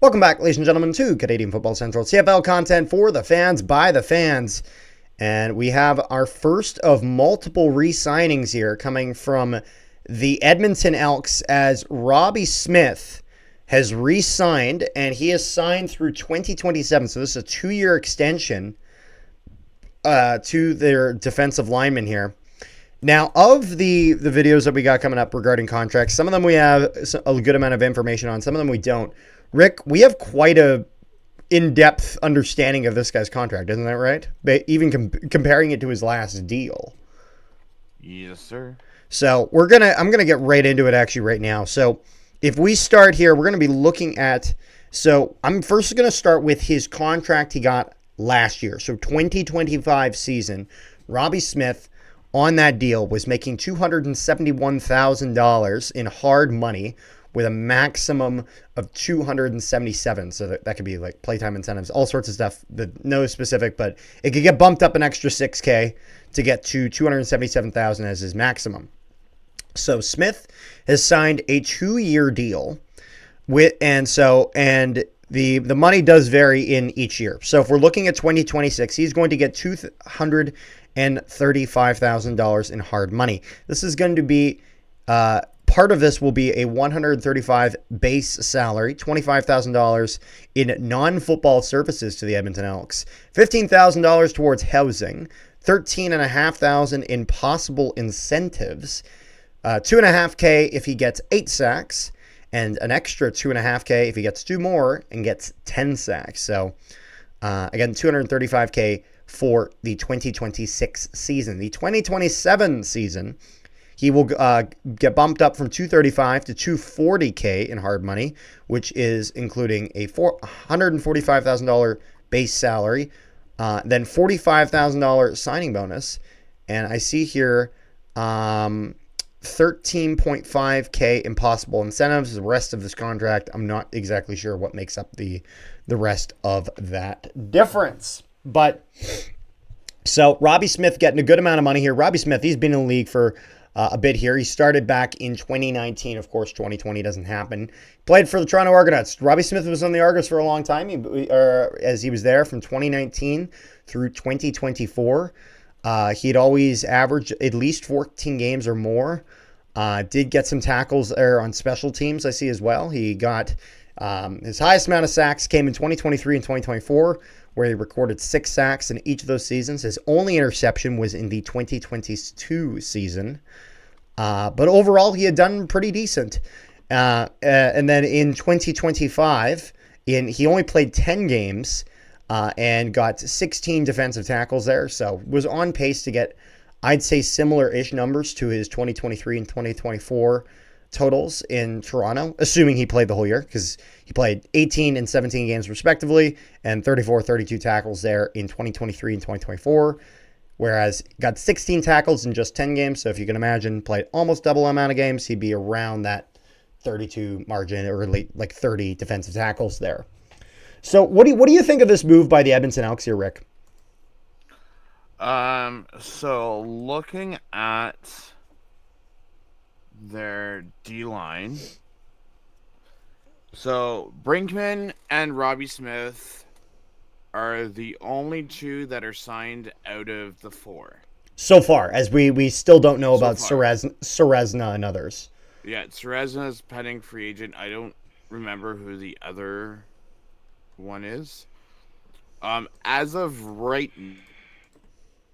Welcome back, ladies and gentlemen, to Canadian Football Central CFL content for the fans, by the fans. And we have our first of multiple re-signings here coming from the Edmonton Elks, as Robbie Smith has re-signed, and he is signed through 2027. So this is a 2-year extension to their defensive lineman here. Now, of the videos that we got coming up regarding contracts, some of them we have a good amount of information on, some of them we don't. Rick, we have quite a in-depth understanding of this guy's contract, isn't that right? Even comparing it to his last deal. Yes, sir. So I'm gonna get right into it actually right now. So if we start here, we're gonna be looking at. So I'm first gonna start with his contract he got last year. So 2025 season, Robbie Smith on that deal was making $271,000 in hard money, with a maximum of 277. So that could be like playtime incentives, all sorts of stuff, but no specific, but it could get bumped up an extra $6,000 to get to 277,000 as his maximum. So Smith has signed a 2-year deal and the money does vary in each year. So if we're looking at 2026, he's going to get $235,000 in hard money. This is going to be part of this will be a $135,000 base salary, $25,000 in non-football services to the Edmonton Elks, $15,000 towards housing, $13,500 in possible incentives, $2,500 if he gets 8 sacks, and an extra $2,500 if he gets 2 more and gets 10 sacks. So again, $235,000 for the 2026 season. The 2027 season, he will get bumped up from $235,000 to $240,000 in hard money, which is including a $145,000 base salary, then $45,000 signing bonus, and I see here $13,500 in possible incentives. The rest of this contract, I'm not exactly sure what makes up the rest of that difference. But so Robbie Smith getting a good amount of money here. Robbie Smith, he's been in the league for a bit here. He started back in 2019. Of course, 2020 doesn't happen. Played for the Toronto Argonauts. Robbie Smith was on the Argos for a long time, as he was there from 2019 through 2024. He'd always averaged at least 14 games or more. Did get some tackles there on special teams, I see as well. He got his highest amount of sacks came in 2023 and 2024, where he recorded 6 sacks in each of those seasons. His only interception was in the 2022 season. But overall, he had done pretty decent. And then in 2025, he only played 10 games and got 16 defensive tackles there. So was on pace to get, I'd say, similar-ish numbers to his 2023 and 2024 totals in Toronto, assuming he played the whole year, because he played 18 and 17 games respectively, and 32 tackles there in 2023 and 2024, whereas got 16 tackles in just 10 games. So if you can imagine, played almost double amount of games, he'd be around that 32 margin, or like 30 defensive tackles there. So what do you think of this move by the Edmonton Elks here, Rick? So looking at their D-line, so Brinkman and Robbie Smith are the only 2 that are signed out of the 4. So far, as we still don't know about Serezna and others. Yeah, Serezna is pending free agent. I don't remember who the other one is. As of right now,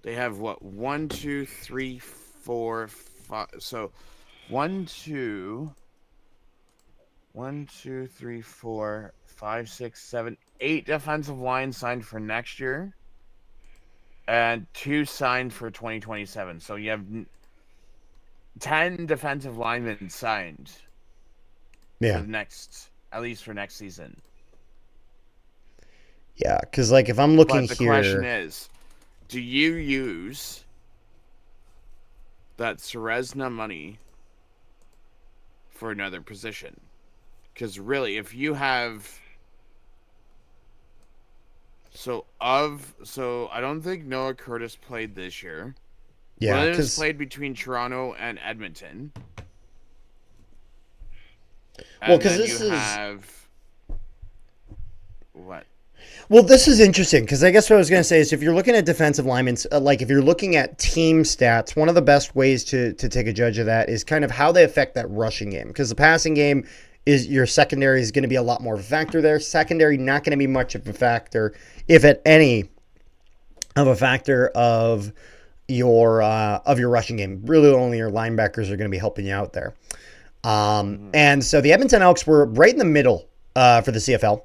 they have what? 1, 2, 3, 4, 5. So 1, 2, 3, 4, 5, 6, 7, 8 defensive lines signed for next year, and 2 signed for 2027. So you have 10 defensive linemen signed. Yeah. At least for next season. Yeah, because like if I'm looking but the here, question is, do you use that Serezna money for another position? Because really, if you have so I don't think Noah Curtis played this year, Yeah, Well, it was because played between Toronto and Edmonton. well, And because then you this is have what? well, this is interesting because I guess what I was going to say is if you're looking at defensive linemen, like if you're looking at team stats, one of the best ways to take a judge of that is kind of how they affect that rushing game. Because the passing game is your secondary is going to be a lot more of a factor there. Secondary not going to be much of a factor, if at any, of a factor of your rushing game. Really, only your linebackers are going to be helping you out there. And so the Edmonton Elks were right in the middle for the CFL.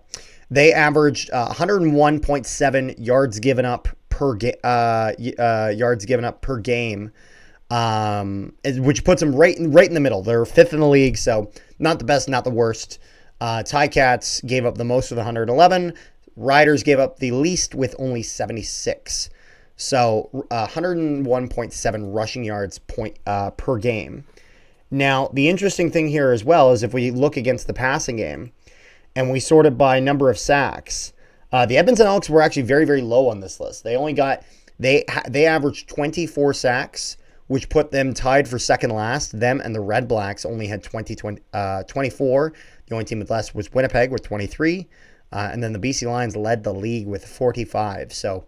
They averaged 101.7 yards given up per game, which puts them right in the middle. They're fifth in the league, so not the best, not the worst. Ticats gave up the most with 111. Riders gave up the least with only 76. So 101.7 rushing yards per game. Now, the interesting thing here as well is if we look against the passing game and we sort it by number of sacks, the Edmonton Elks were actually very, very low on this list. They only got they averaged 24 sacks, which put them tied for second last. Them and the Red Blacks only had 24. The only team with less was Winnipeg with 23. And then the BC Lions led the league with 45. So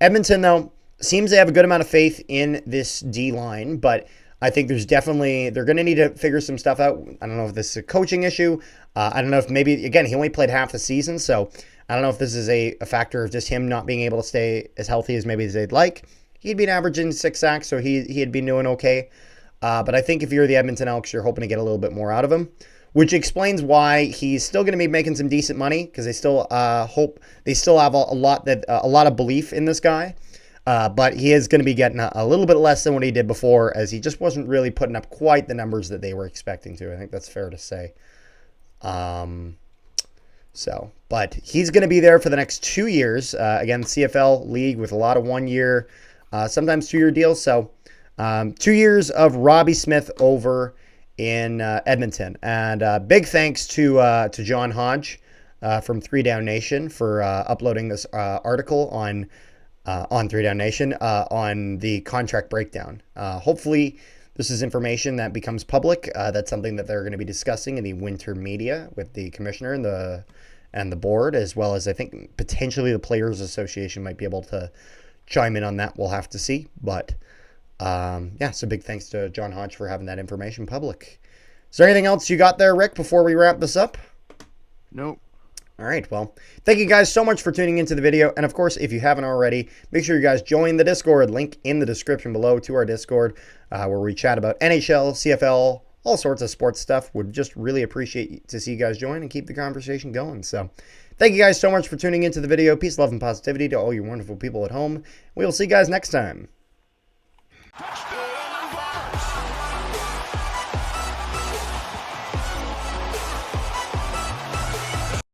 Edmonton, though, seems to have a good amount of faith in this D-line, but I think they're going to need to figure some stuff out. I don't know if this is a coaching issue. I don't know if maybe, again, he only played half the season, so I don't know if this is a factor of just him not being able to stay as healthy as maybe they'd like. He'd been averaging 6 sacks, so he'd been doing okay. But I think if you're the Edmonton Elks, you're hoping to get a little bit more out of him, which explains why he's still going to be making some decent money because they still have a lot of belief in this guy. But he is going to be getting a little bit less than what he did before, as he just wasn't really putting up quite the numbers that they were expecting to. I think that's fair to say. But he's going to be there for the next 2 years. Again, CFL league with a lot of 1 year, sometimes 2 year deals. So 2 years of Robbie Smith over in Edmonton. And big thanks to John Hodge from 3 Down Nation for uploading this article on 3 Down Nation on the contract breakdown. Hopefully this is information that becomes public. That's something that they're going to be discussing in the winter media with the commissioner and the board, as well as I think potentially the Players Association might be able to chime in on that. We'll have to see. But so big thanks to John Hodge for having that information public. Is there anything else you got there, Rick, before we wrap this up? Nope. All right, well, thank you guys so much for tuning into the video. And, of course, if you haven't already, make sure you guys join the Discord. Link in the description below to our Discord where we chat about NHL, CFL, all sorts of sports stuff. Would just really appreciate to see you guys join and keep the conversation going. So thank you guys so much for tuning into the video. Peace, love, and positivity to all you wonderful people at home. We will see you guys next time.